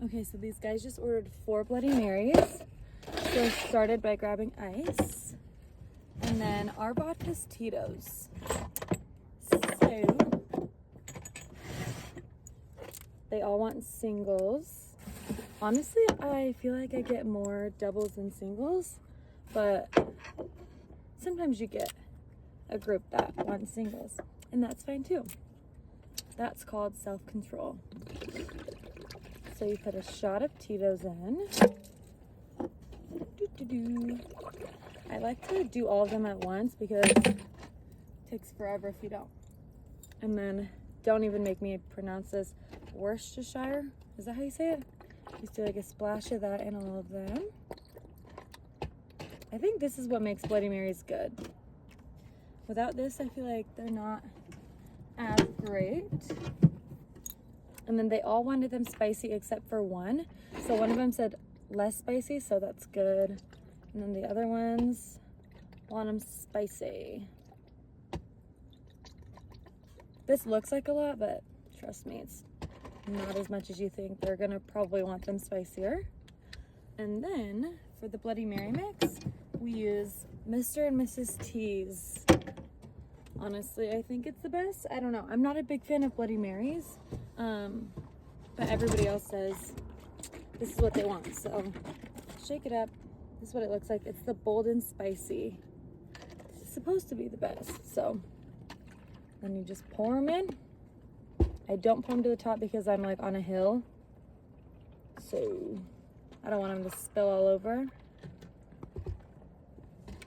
Okay, so these guys just ordered 4 Bloody Marys. So I started by grabbing ice. And then our vodka's Tito's. So they all want singles. Honestly, I feel like I get more doubles than singles, but sometimes you get a group that wants singles, and that's fine too. That's called self-control. So you put a shot of Tito's in. I like to do all of them at once because it takes forever if you don't. And then don't even make me pronounce this. Worcestershire, is that how you say it? Just do like a splash of that in all of them. I think this is what makes Bloody Marys good. Without this, I feel like they're not as great. And then they all wanted them spicy except for one. So one of them said less spicy, so that's good. And then the other ones want them spicy. This looks like a lot, but trust me, it's not as much as you think. They're gonna probably want them spicier. And then for the Bloody Mary mix, we use Mr. and Mrs. T's. Honestly, I think it's the best. I don't know. I'm not a big fan of Bloody Marys, but everybody else says this is what they want. So shake it up. This is what it looks like. It's the bold and spicy. It's supposed to be the best. So then you just pour them in. I don't pour them to the top because I'm like on a hill. So I don't want them to spill all over.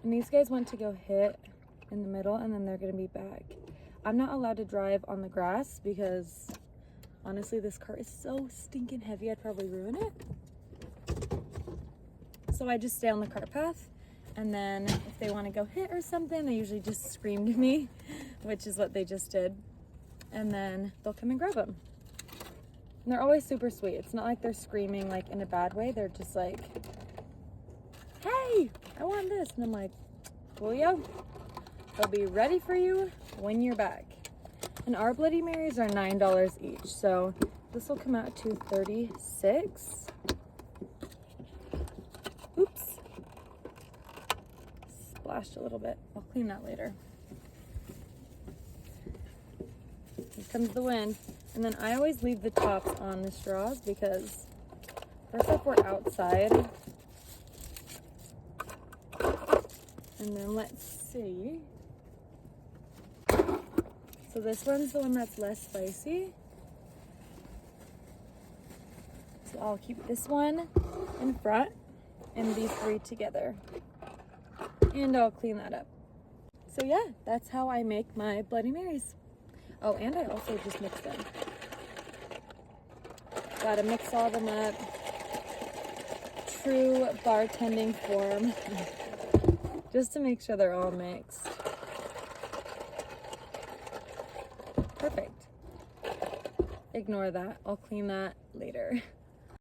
And these guys want to go hit in the middle and then they're gonna be back. I'm not allowed to drive on the grass because honestly this cart is so stinking heavy I'd probably ruin it. So I just stay on the cart path, and then if they want to go hit or something, they usually just scream to me, which is what they just did, and then they'll come and grab them. And they're always super sweet. It's not like they're screaming like in a bad way. They're just like, hey, I want this. And I'm like, Julio, they'll be ready for you when you're back. And our Bloody Marys are $9 each. So this will come out to $36. Oops. Splashed a little bit. I'll clean that later. Here comes the wind. And then I always leave the tops on the straws because first off, we're outside. And then let's see. So this one's the one that's less spicy. So I'll keep this one in front and these 3 together. And I'll clean that up. So yeah, that's how I make my Bloody Marys. Oh, and I also just mix them. Gotta mix all them up. True bartending form. Just to make sure they're all mixed. Perfect. Ignore that. I'll clean that later.